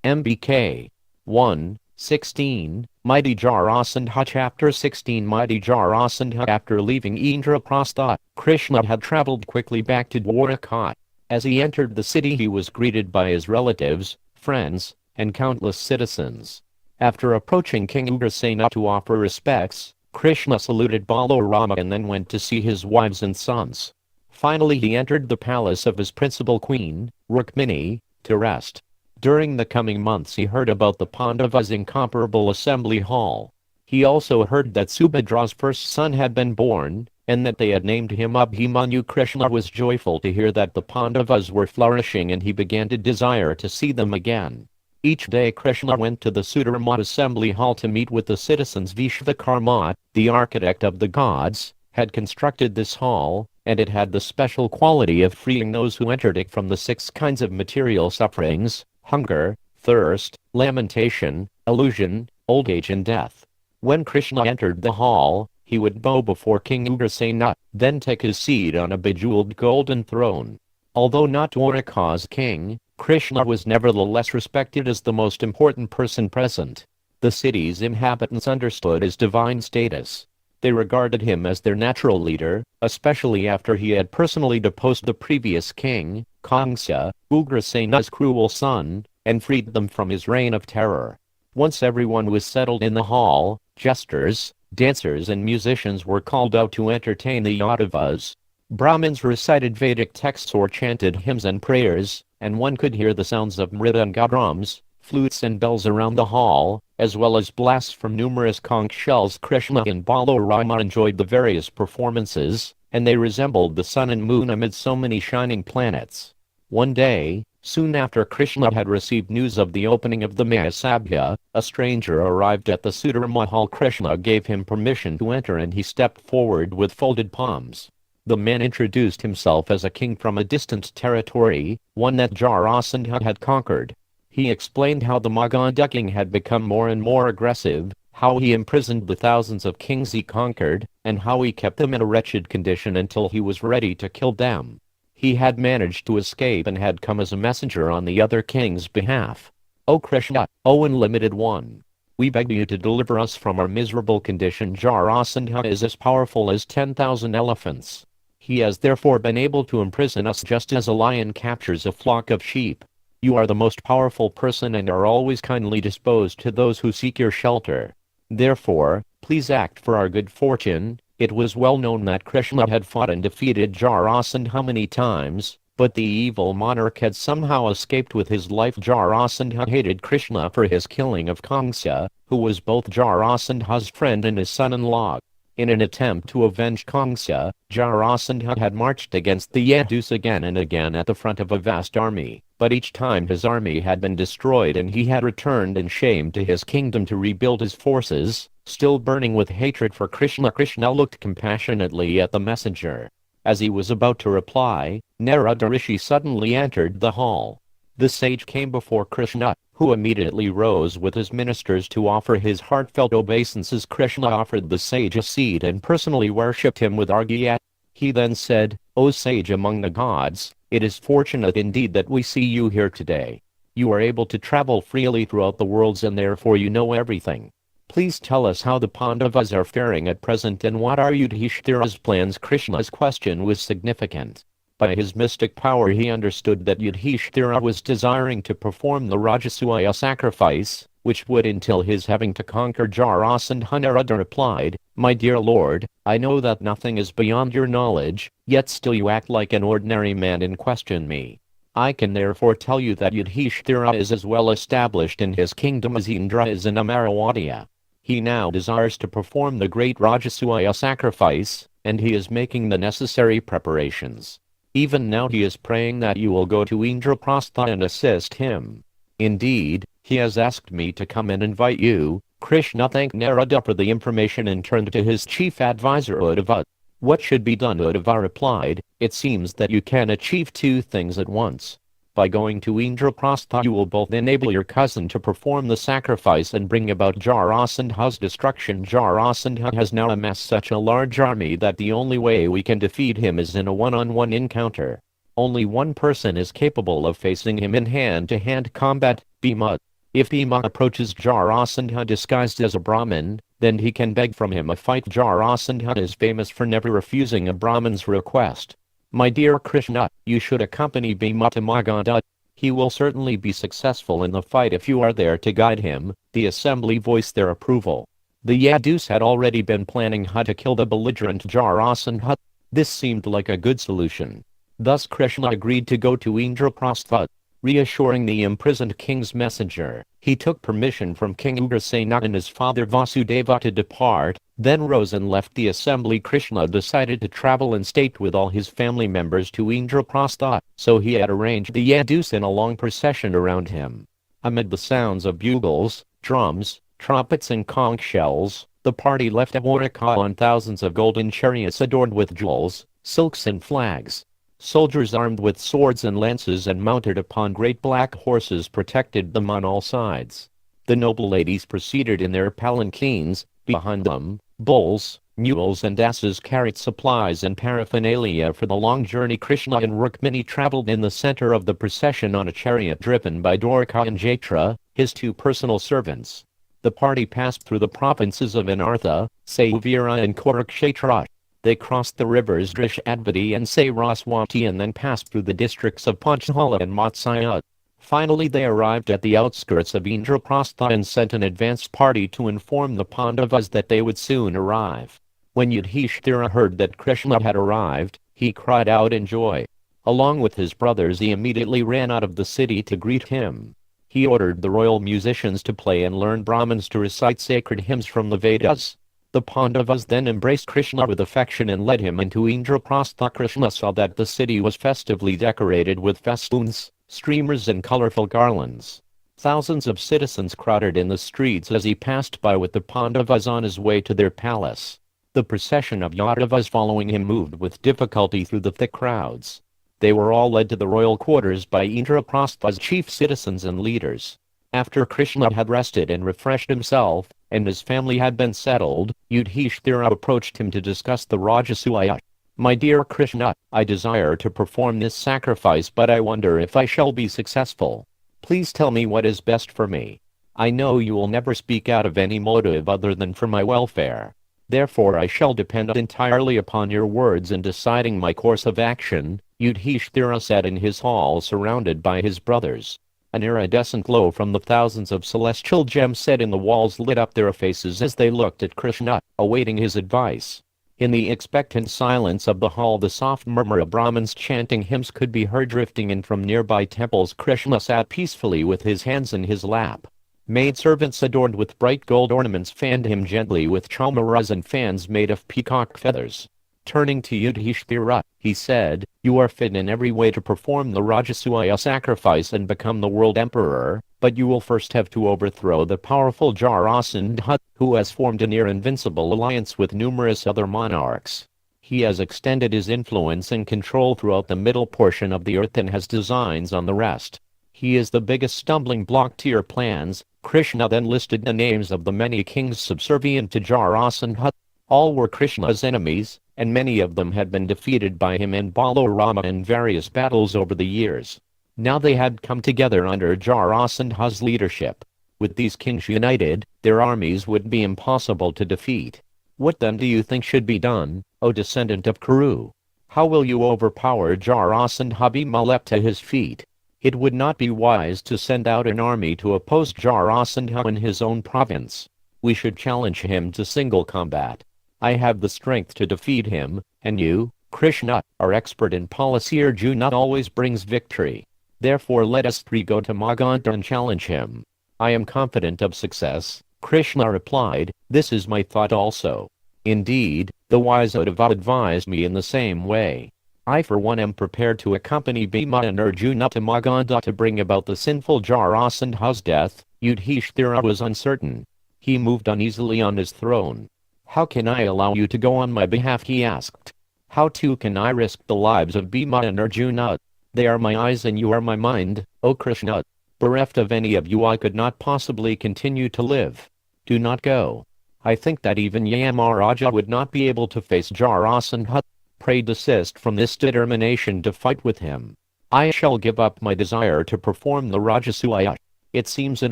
MBK 1:16, Mighty Jarasandha Chapter 16 Mighty Jarasandha. After leaving Indraprastha, Krishna had traveled quickly back to Dwarka. As he entered the city he was greeted by his relatives, friends, and countless citizens. After approaching King Ugrasena to offer respects, Krishna saluted Balarama and then went to see his wives and sons. Finally he entered the palace of his principal queen, Rukmini, to rest. During the coming months he heard about the Pandavas' incomparable assembly hall. He also heard that Subhadra's first son had been born, and that they had named him Abhimanyu. Krishna was joyful to hear that the Pandavas were flourishing and he began to desire to see them again. Each day Krishna went to the Sudarma assembly hall to meet with the citizens. Vishvakarma, the architect of the gods, had constructed this hall, and it had the special quality of freeing those who entered it from the 6 kinds of material sufferings: hunger, thirst, lamentation, illusion, old age and death. When Krishna entered the hall, he would bow before King Ugrasena, then take his seat on a bejeweled golden throne. Although not Dwaraka's king, Krishna was nevertheless respected as the most important person present. The city's inhabitants understood his divine status. They regarded him as their natural leader, especially after he had personally deposed the previous king, Kamsa, Ugrasena's cruel son, and freed them from his reign of terror. Once everyone was settled in the hall, jesters, dancers and musicians were called out to entertain the Yadavas. Brahmins recited Vedic texts or chanted hymns and prayers, and one could hear the sounds of mridanga drums, flutes and bells around the hall, as well as blasts from numerous conch shells. Krishna and Balarama enjoyed the various performances, and they resembled the sun and moon amid so many shining planets. One day, soon after Krishna had received news of the opening of the Mahasabha, a stranger arrived at the Sudarma hall. Krishna gave him permission to enter and he stepped forward with folded palms. The man introduced himself as a king from a distant territory, one that Jarasandha had conquered. He explained how the Magadha king had become more and more aggressive, how he imprisoned the thousands of kings he conquered, and how he kept them in a wretched condition until he was ready to kill them. He had managed to escape and had come as a messenger on the other king's behalf. O Krishna, O Unlimited One, we beg you to deliver us from our miserable condition. Jarasandha is as powerful as 10,000 elephants. He has therefore been able to imprison us just as a lion captures a flock of sheep. You are the most powerful person and are always kindly disposed to those who seek your shelter. Therefore, please act for our good fortune. It was well known that Krishna had fought and defeated Jarasandha many times, but the evil monarch had somehow escaped with his life. Jarasandha hated Krishna for his killing of Kamsa, who was both Jarasandha's friend and his son-in-law. In an attempt to avenge Kamsa, Jarasandha had marched against the Yadus again and again at the front of a vast army, but each time his army had been destroyed and he had returned in shame to his kingdom to rebuild his forces. Still burning with hatred for Krishna, Krishna looked compassionately at the messenger. As he was about to reply, Narada Rishi suddenly entered the hall. The sage came before Krishna, who immediately rose with his ministers to offer his heartfelt obeisances. Krishna offered the sage a seat and personally worshipped him with arghya. He then said, O sage among the gods, it is fortunate indeed that we see you here today. You are able to travel freely throughout the worlds and therefore you know everything. Please tell us how the Pandavas are faring at present and what are Yudhishthira's plans. Krishna's question was significant. By his mystic power he understood that Yudhishthira was desiring to perform the Rajasuya sacrifice, which would entail his having to conquer Jarasandha. Narada replied, My dear lord, I know that nothing is beyond your knowledge, yet still you act like an ordinary man and question me. I can therefore tell you that Yudhishthira is as well established in his kingdom as Indra is in Amaravati. He now desires to perform the great Rajasuya sacrifice, and he is making the necessary preparations. Even now he is praying that you will go to Indraprastha and assist him. Indeed, he has asked me to come and invite you. Krishna thanked Narada for the information and turned to his chief advisor Uddhava. What should be done? Uddhava replied, It seems that you can achieve 2 things at once. By going to Indraprastha you will both enable your cousin to perform the sacrifice and bring about Jarasandha's destruction. Jarasandha has now amassed such a large army that the only way we can defeat him is in a one-on-one encounter. Only one person is capable of facing him in hand-to-hand combat, Bhima. If Bhima approaches Jarasandha disguised as a Brahmin, then he can beg from him a fight. Jarasandha is famous for never refusing a Brahmin's request. My dear Krishna, you should accompany Bhima to Magadha. He will certainly be successful in the fight if you are there to guide him. The assembly voiced their approval. The Yadus had already been planning how to kill the belligerent Jarasandha. This seemed like a good solution. Thus Krishna agreed to go to Indraprastha. Reassuring the imprisoned king's messenger, he took permission from King Ugrasena and his father Vasudeva to depart, then rose and left the assembly. Krishna decided to travel in state with all his family members to Indraprastha, so he had arranged the Yadus in a long procession around him. Amid the sounds of bugles, drums, trumpets and conch shells, the party left Dwarka on thousands of golden chariots adorned with jewels, silks and flags. Soldiers armed with swords and lances and mounted upon great black horses protected them on all sides. The noble ladies proceeded in their palanquins. Behind them, bulls, mules and asses carried supplies and paraphernalia for the long journey. Krishna and Rukmini traveled in the center of the procession on a chariot driven by Dwarka and Jatra, his two personal servants. The party passed through the provinces of Anartha, Sauvira and Kurukshetra. They crossed the rivers Drishadvati and Saraswati and then passed through the districts of Panchahala and Matsya. Finally they arrived at the outskirts of Indraprastha and sent an advance party to inform the Pandavas that they would soon arrive. When Yudhishthira heard that Krishna had arrived, he cried out in joy. Along with his brothers he immediately ran out of the city to greet him. He ordered the royal musicians to play and learn Brahmins to recite sacred hymns from the Vedas. The Pandavas then embraced Krishna with affection and led him into Indraprastha. Krishna saw that the city was festively decorated with festoons, streamers and colorful garlands. Thousands of citizens crowded in the streets as he passed by with the Pandavas on his way to their palace. The procession of Yadavas following him moved with difficulty through the thick crowds. They were all led to the royal quarters by Indraprastha's chief citizens and leaders. After Krishna had rested and refreshed himself, and his family had been settled, Yudhishthira approached him to discuss the Rajasuya. My dear Krishna, I desire to perform this sacrifice, but I wonder if I shall be successful. Please tell me what is best for me. I know you will never speak out of any motive other than for my welfare. Therefore I shall depend entirely upon your words in deciding my course of action. Yudhishthira sat in his hall surrounded by his brothers. An iridescent glow from the thousands of celestial gems set in the walls lit up their faces as they looked at Krishna, awaiting his advice. In the expectant silence of the hall the soft murmur of Brahmins chanting hymns could be heard drifting in from nearby temples. Krishna sat peacefully with his hands in his lap. Maidservants adorned with bright gold ornaments fanned him gently with chamaras and fans made of peacock feathers. Turning to Yudhishthira, he said, "You are fit in every way to perform the Rajasuya sacrifice and become the world emperor, but you will first have to overthrow the powerful Jarasandha, who has formed a near-invincible alliance with numerous other monarchs. He has extended his influence and control throughout the middle portion of the earth and has designs on the rest. He is the biggest stumbling block to your plans." Krishna then listed the names of the many kings subservient to Jarasandha. All were Krishna's enemies, and many of them had been defeated by him and Balarama in various battles over the years. Now they had come together under Jarasandha's leadership. With these kings united, their armies would be impossible to defeat. What then do you think should be done, O descendant of Kuru? How will you overpower Jarasandha? Bhima leapt to his feet. It would not be wise to send out an army to oppose Jarasandha in his own province. We should challenge him to single combat. I have the strength to defeat him, and you, Krishna, are expert in policy. Arjuna always brings victory. Therefore let us three go to Magadha and challenge him. I am confident of success. Krishna replied, "This is my thought also. Indeed, the wise Uddhava advised me in the same way. I for one am prepared to accompany Bhima and Arjuna to Magadha to bring about the sinful Jarasandha's death." Yudhishthira was uncertain. He moved uneasily on his throne. "How can I allow you to go on my behalf?" he asked. "How too can I risk the lives of Bhima and Arjuna? They are my eyes and you are my mind, O Krishna. Bereft of any of you I could not possibly continue to live. Do not go. I think that even Yamaraja would not be able to face Jarasandha. Pray desist from this determination to fight with him. I shall give up my desire to perform the Rajasuya. It seems an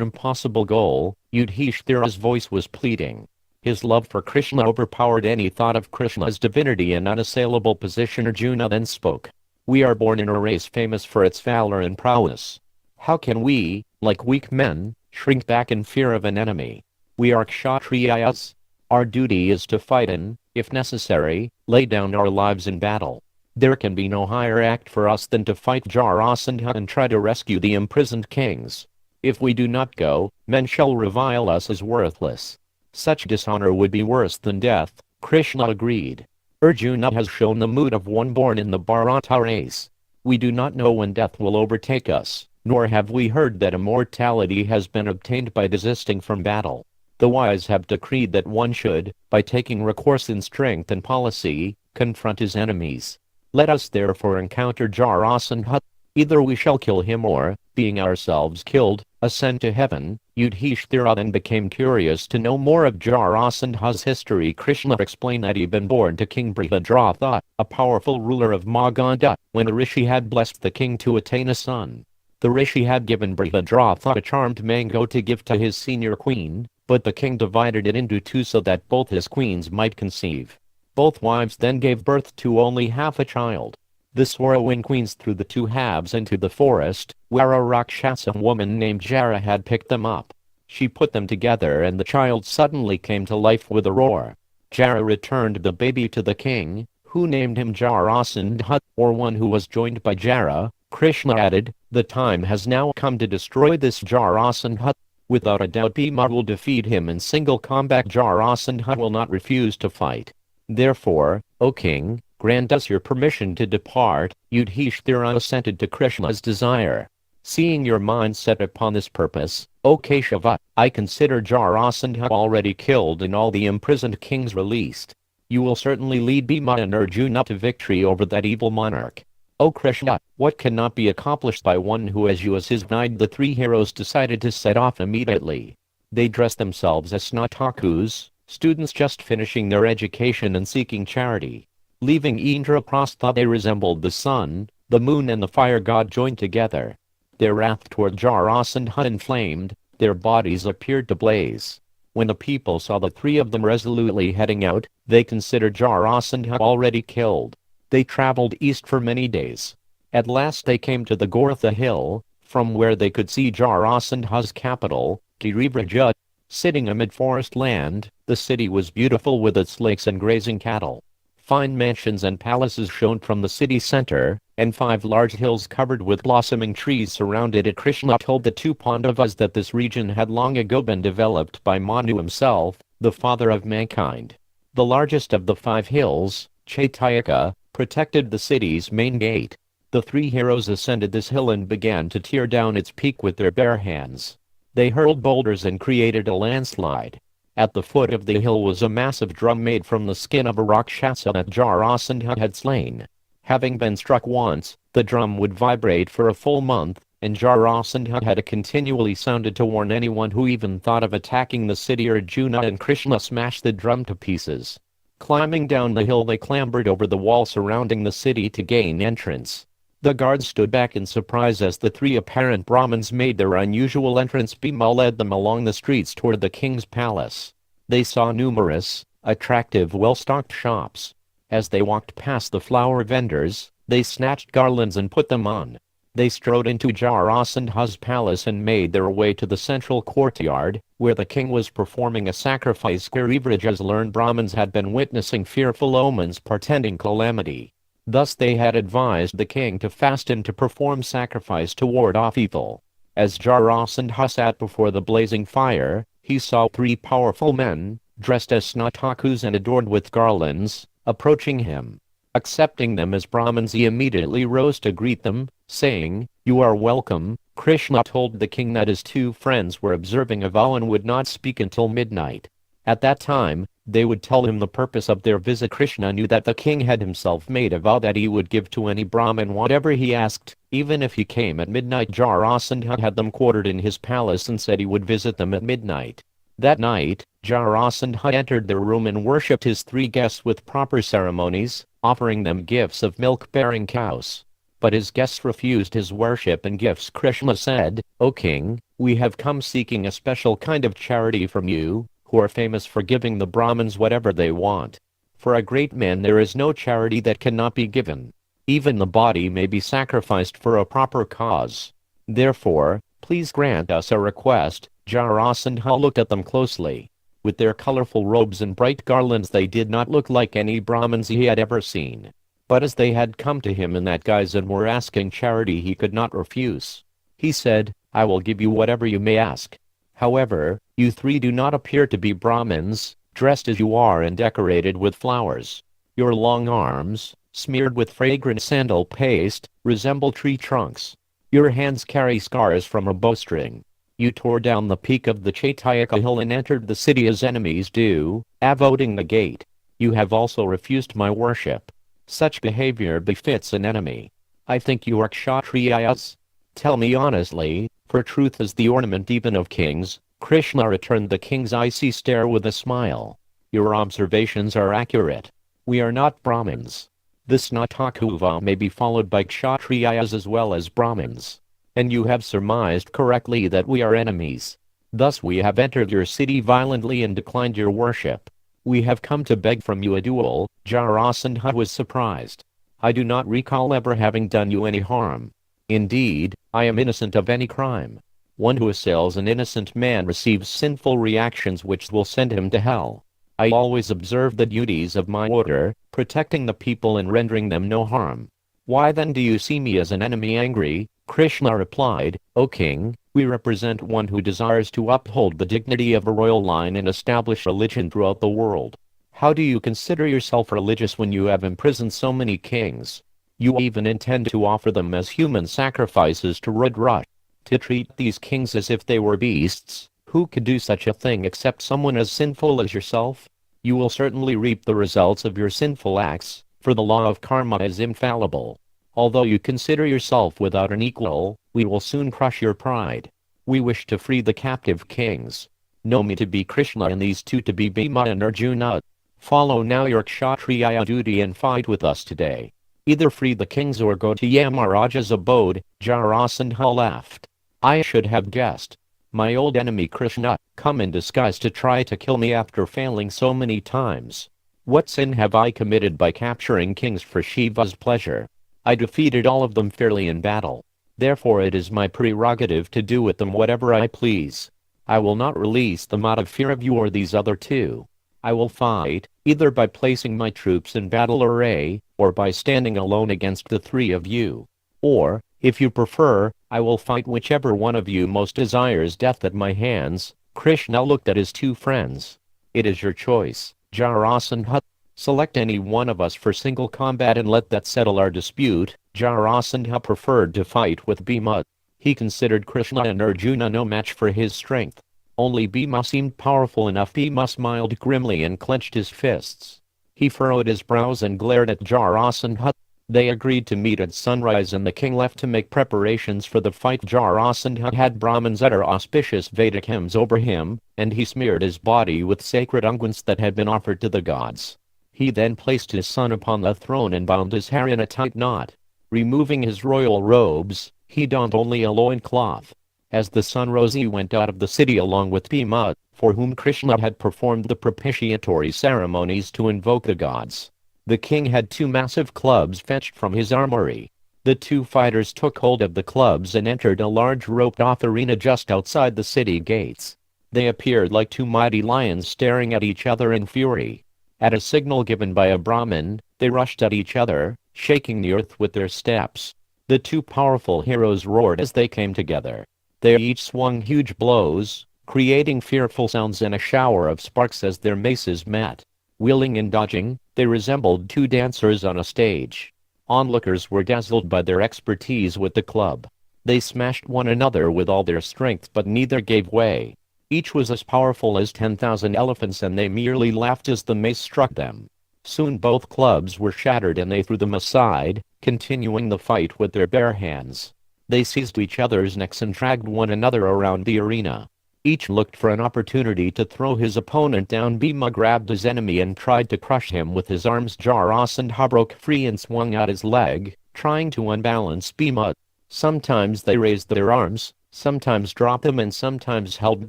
impossible goal, Yudhishthira's voice was pleading. His love for Krishna overpowered any thought of Krishna's divinity and unassailable position. Arjuna then spoke. We are born in a race famous for its valor and prowess. How can we, like weak men, shrink back in fear of an enemy? We are Kshatriyas. Our duty is to fight and, if necessary, lay down our lives in battle. There can be no higher act for us than to fight Jarasandha and try to rescue the imprisoned kings. If we do not go, men shall revile us as worthless. Such dishonor would be worse than death, Krishna agreed. Arjuna has shown the mood of one born in the Bharata race. We do not know when death will overtake us, nor have we heard that immortality has been obtained by desisting from battle. The wise have decreed that one should, by taking recourse in strength and policy, confront his enemies. Let us therefore encounter Jarasandha. Either we shall kill him or, being ourselves killed, ascend to heaven. Yudhishthira then became curious to know more of Jarasandha's history. Krishna explained that he had been born to King Brihadratha, a powerful ruler of Magadha, when a rishi had blessed the king to attain a son. The rishi had given Brihadratha a charmed mango to give to his senior queen, but the king divided it into two so that both his queens might conceive. Both wives then gave birth to only half a child. The sorrowing queens threw the two halves into the forest, where a Rakshasa woman named Jara had picked them up. She put them together and the child suddenly came to life with a roar. Jara returned the baby to the king, who named him Jarasandha, or one who was joined by Jara. Krishna added, the time has now come to destroy this Jarasandha. Without a doubt Bhima will defeat him in single combat. Jarasandha will not refuse to fight. Therefore, O king, grant us your permission to depart. Yudhishthira assented to Krishna's desire. Seeing your mind set upon this purpose, O Keshava, I consider Jarasandha already killed and all the imprisoned kings released. You will certainly lead Bhima and Arjuna to victory over that evil monarch. O Krishna, what cannot be accomplished by one who has you as his guide? The three heroes decided to set off immediately. They dressed themselves as Snatakus, students just finishing their education and seeking charity. Leaving Indraprastha, they resembled the sun, the moon and the fire god joined together. Their wrath toward Jarasandha inflamed, their bodies appeared to blaze. When the people saw the three of them resolutely heading out, they considered Jarasandha already killed. They traveled east for many days. At last they came to the Gortha hill, from where they could see Jarasandha's capital, Girivraja. Sitting amid forest land, the city was beautiful with its lakes and grazing cattle. Fine mansions and palaces shone from the city center, and 5 large hills covered with blossoming trees surrounded it. Krishna told the two Pandavas that this region had long ago been developed by Manu himself, the father of mankind. The largest of the 5 hills, Chaitayaka, protected the city's main gate. The 3 heroes ascended this hill and began to tear down its peak with their bare hands. They hurled boulders and created a landslide. At the foot of the hill was a massive drum made from the skin of a Rakshasa that Jarasandha had slain. Having been struck once, the drum would vibrate for a full month, and Jarasandha had continually sounded to warn anyone who even thought of attacking the city. Arjuna and Krishna smashed the drum to pieces. Climbing down the hill, they clambered over the wall surrounding the city to gain entrance. The guards stood back in surprise as the 3 apparent Brahmins made their unusual entrance. Bhima led them along the streets toward the king's palace. They saw numerous, attractive, well-stocked shops. As they walked past the flower vendors, they snatched garlands and put them on. They strode into Jarasandha's palace and made their way to the central courtyard, where the king was performing a sacrifice. Girivraja's learned Brahmins had been witnessing fearful omens portending calamity. Thus they had advised the king to fast and to perform sacrifice to ward off evil. As Jarasandha sat before the blazing fire, he saw 3 powerful men, dressed as Snatakus and adorned with garlands, approaching him. Accepting them as Brahmins, he immediately rose to greet them, saying, "You are welcome." Krishna told the king that his 2 friends were observing a vow and would not speak until midnight. At that time, they would tell him the purpose of their visit. Krishna knew that the king had himself made a vow that he would give to any Brahmin whatever he asked, even if he came at midnight. Jarasandha had them quartered in his palace and said he would visit them at midnight. That night, Jarasandha entered their room and worshipped his 3 guests with proper ceremonies, offering them gifts of milk-bearing cows. but his guests refused his worship and gifts. Krishna said, "O king, we have come seeking a special kind of charity from you, who are famous for giving the Brahmins whatever they want. For a great man there is no charity that cannot be given. Even the body may be sacrificed for a proper cause. Therefore, please grant us a request." Jarasandha looked at them closely. With their colorful robes and bright garlands they did not look like any Brahmins he had ever seen. But as they had come to him in that guise and were asking charity he could not refuse. He said, "I will give you whatever you may ask. However, you three do not appear to be Brahmins, dressed as you are and decorated with flowers. Your long arms, smeared with fragrant sandal paste, resemble tree trunks. Your hands carry scars from a bowstring. You tore down the peak of the Chaitayaka hill and entered the city as enemies do, avoiding the gate. You have also refused my worship. Such behavior befits an enemy. I think you are Kshatriyas. Tell me honestly, for truth is the ornament even of kings." Krishna returned the king's icy stare with a smile. "Your observations are accurate. We are not Brahmins. This Natakuva may be followed by Kshatriyas as well as Brahmins. And you have surmised correctly that we are enemies. Thus we have entered your city violently and declined your worship. We have come to beg from you a duel." Jarasandha was surprised. "I do not recall ever having done you any harm. Indeed, I am innocent of any crime. One who assails an innocent man receives sinful reactions which will send him to hell. I always observe the duties of my order, protecting the people and rendering them no harm. Why then do you see me as an enemy?" Angry, Krishna replied, "O king, we represent one who desires to uphold the dignity of a royal line and establish religion throughout the world. How do you consider yourself religious when you have imprisoned so many kings? You even intend to offer them as human sacrifices to Rudra. To treat these kings as if they were beasts, who could do such a thing except someone as sinful as yourself? You will certainly reap the results of your sinful acts, for the law of karma is infallible. Although you consider yourself without an equal, we will soon crush your pride. We wish to free the captive kings. Know me to be Krishna and these two to be Bhima and Arjuna. Follow now your Kshatriya duty and fight with us today. Either free the kings or go to Yamaraja's abode." Jarasandha laughed. "I should have guessed. My old enemy Krishna, come in disguise to try to kill me after failing so many times. What sin have I committed by capturing kings for Shiva's pleasure? I defeated all of them fairly in battle. Therefore it is my prerogative to do with them whatever I please. I will not release them out of fear of you or these other two. I will fight, either by placing my troops in battle array, or by standing alone against the three of you. Or, if you prefer, I will fight whichever one of you most desires death at my hands." Krishna looked at his two friends. "It is your choice, Jarasandha. Select any one of us for single combat and let that settle our dispute." Jarasandha preferred to fight with Bhima. He considered Krishna and Arjuna no match for his strength. Only Bhima seemed powerful enough. Bhima smiled grimly and clenched his fists. He furrowed his brows and glared at Jarasandha. They agreed to meet at sunrise and the king left to make preparations for the fight. Jarasandha had Brahmins utter auspicious Vedic hymns over him, and he smeared his body with sacred unguents that had been offered to the gods. He then placed his son upon the throne and bound his hair in a tight knot. Removing his royal robes, he donned only a loincloth. As the sun rose he went out of the city along with Bhima, for whom Krishna had performed the propitiatory ceremonies to invoke the gods. The king had two massive clubs fetched from his armory. The two fighters took hold of the clubs and entered a large roped-off arena just outside the city gates. They appeared like two mighty lions staring at each other in fury. At a signal given by a Brahmin, they rushed at each other, shaking the earth with their steps. The two powerful heroes roared as they came together. They each swung huge blows, creating fearful sounds and a shower of sparks as their maces met. Wheeling and dodging, they resembled two dancers on a stage. Onlookers were dazzled by their expertise with the club. They smashed one another with all their strength, but neither gave way. Each was as powerful as 10,000 elephants, and they merely laughed as the mace struck them. Soon both clubs were shattered and they threw them aside, continuing the fight with their bare hands. They seized each other's necks and dragged one another around the arena. Each looked for an opportunity to throw his opponent down. Bhima grabbed his enemy and tried to crush him with his arms. Jarasandha broke free and swung out his leg, trying to unbalance Bhima. Sometimes they raised their arms, sometimes dropped them, and sometimes held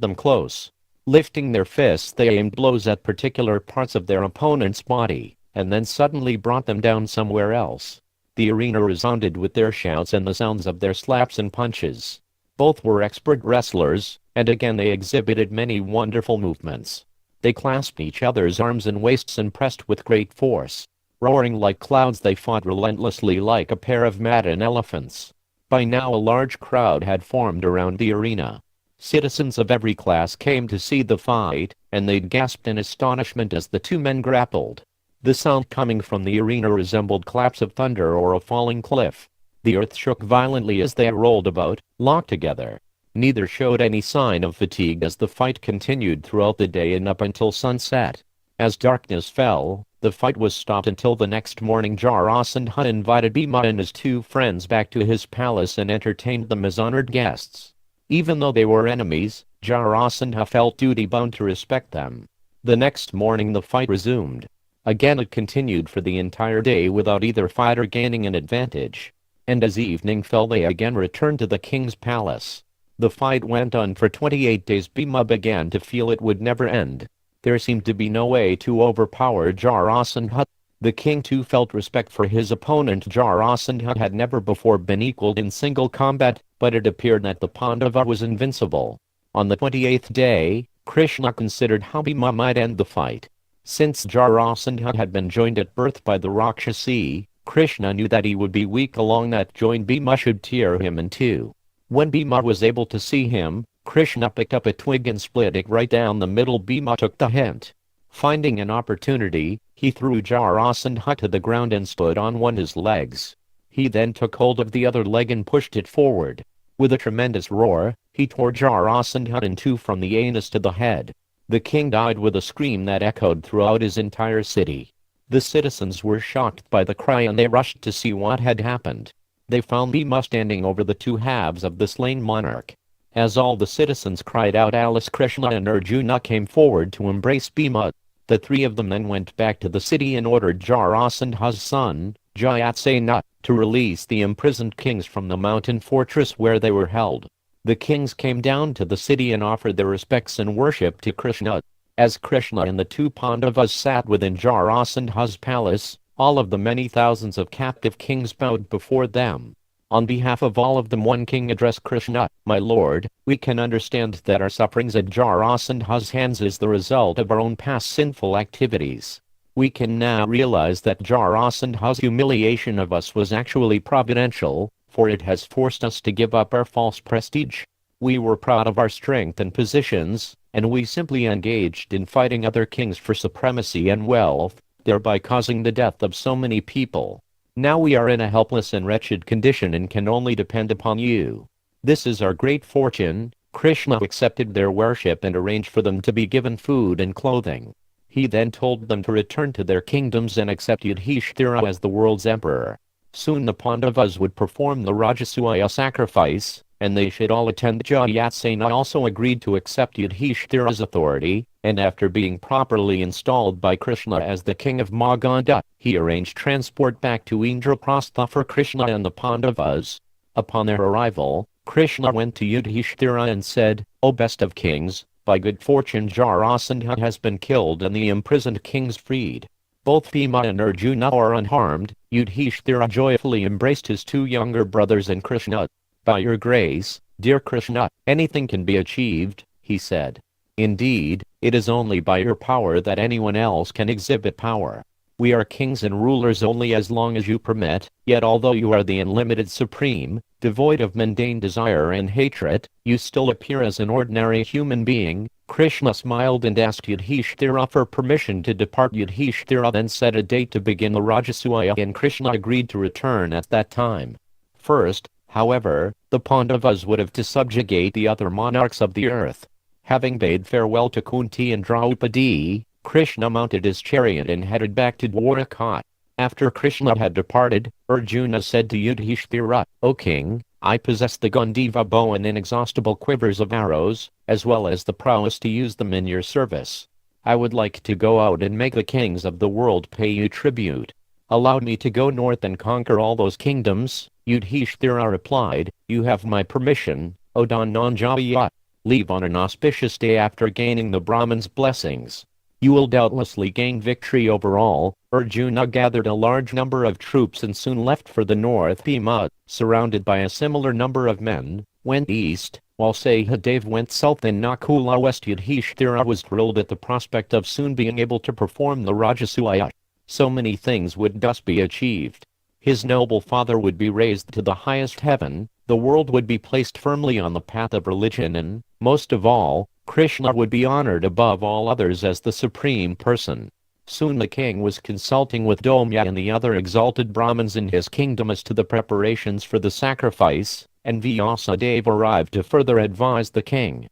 them close. Lifting their fists, they aimed blows at particular parts of their opponent's body, and then suddenly brought them down somewhere else. The arena resounded with their shouts and the sounds of their slaps and punches. Both were expert wrestlers, and again they exhibited many wonderful movements. They clasped each other's arms and waists and pressed with great force. Roaring like clouds, they fought relentlessly like a pair of maddened elephants. By now a large crowd had formed around the arena. Citizens of every class came to see the fight, and they gasped in astonishment as the two men grappled. The sound coming from the arena resembled claps of thunder or a falling cliff. The earth shook violently as they rolled about, locked together. Neither showed any sign of fatigue as the fight continued throughout the day and up until sunset. As darkness fell, the fight was stopped until the next morning. Jarasandha invited Bhima and his two friends back to his palace and entertained them as honored guests. Even though they were enemies, Jarasandha felt duty-bound to respect them. The next morning the fight resumed. Again it continued for the entire day without either fighter gaining an advantage. And as evening fell they again returned to the king's palace. The fight went on for 28 days. Bhima began to feel it would never end. There seemed to be no way to overpower Jarasandha. The king too felt respect for his opponent. Jarasandha had never before been equaled in single combat, but it appeared that the Pandava was invincible. On the 28th day, Krishna considered how Bhima might end the fight. Since Jarasandha had been joined at birth by the Rakshasi, Krishna knew that he would be weak. Along that joined Bhima should tear him in two. When Bhima was able to see him, Krishna picked up a twig and split it right down the middle. Bhima took the hint. Finding an opportunity, he threw Jarasandha to the ground and stood on one of his legs. He then took hold of the other leg and pushed it forward. With a tremendous roar, he tore Jarasandha in two from the anus to the head. The king died with a scream that echoed throughout his entire city. The citizens were shocked by the cry and they rushed to see what had happened. They found Bhima standing over the two halves of the slain monarch. As all the citizens cried out, Alice, Krishna and Arjuna came forward to embrace Bhima. The three of them then went back to the city and ordered Jarasandha's son, Jayatsena, to release the imprisoned kings from the mountain fortress where they were held. The kings came down to the city and offered their respects and worship to Krishna. As Krishna and the two Pandavas sat within Jarasandha's palace, all of the many thousands of captive kings bowed before them. On behalf of all of them, one king addressed Krishna, "My lord, we can understand that our sufferings at Jarasandha's hands is the result of our own past sinful activities. We can now realize that Jarasandha's humiliation of us was actually providential, for it has forced us to give up our false prestige. We were proud of our strength and positions, and we simply engaged in fighting other kings for supremacy and wealth, thereby causing the death of so many people. Now we are in a helpless and wretched condition and can only depend upon you. This is our great fortune." Krishna accepted their worship and arranged for them to be given food and clothing. He then told them to return to their kingdoms and accept Yudhishthira as the world's emperor. Soon the Pandavas would perform the Rajasuya sacrifice, and they should all attend. Jayatsena also agreed to accept Yudhishthira's authority, and after being properly installed by Krishna as the king of Magadha, he arranged transport back to Indraprastha for Krishna and the Pandavas. Upon their arrival, Krishna went to Yudhishthira and said, "O best of kings, by good fortune Jarasandha has been killed and the imprisoned kings freed. Both Bhima and Arjuna are unharmed." Yudhishthira joyfully embraced his two younger brothers and Krishna. "By your grace, dear Krishna, anything can be achieved," he said. "Indeed, it is only by your power that anyone else can exhibit power. We are kings and rulers only as long as you permit, yet although you are the unlimited supreme, devoid of mundane desire and hatred, you still appear as an ordinary human being." Krishna smiled and asked Yudhishthira for permission to depart. Yudhishthira then set a date to begin the Rajasuya and Krishna agreed to return at that time. First, however, the Pandavas would have to subjugate the other monarchs of the earth. Having bade farewell to Kunti and Draupadi, Krishna mounted his chariot and headed back to Dwaraka. After Krishna had departed, Arjuna said to Yudhishthira, "O king, I possess the Gandiva bow and inexhaustible quivers of arrows, as well as the prowess to use them in your service. I would like to go out and make the kings of the world pay you tribute." allowed me to go north and conquer all those kingdoms. Yudhishthira replied, "You have my permission, O Dhananjaya. Leave on an auspicious day after gaining the Brahman's blessings. You will doubtlessly gain victory over all." Arjuna gathered a large number of troops and soon left for the north. Bhima, surrounded by a similar number of men, went east, while Sahadev went south and Nakula west. Yudhishthira was thrilled at the prospect of soon being able to perform the Rajasuya. So many things would thus be achieved. His noble father would be raised to the highest heaven, the world would be placed firmly on the path of religion, and, most of all, Krishna would be honored above all others as the Supreme Person. Soon the king was consulting with Domya and the other exalted Brahmins in his kingdom as to the preparations for the sacrifice, and Vyasadeva arrived to further advise the king.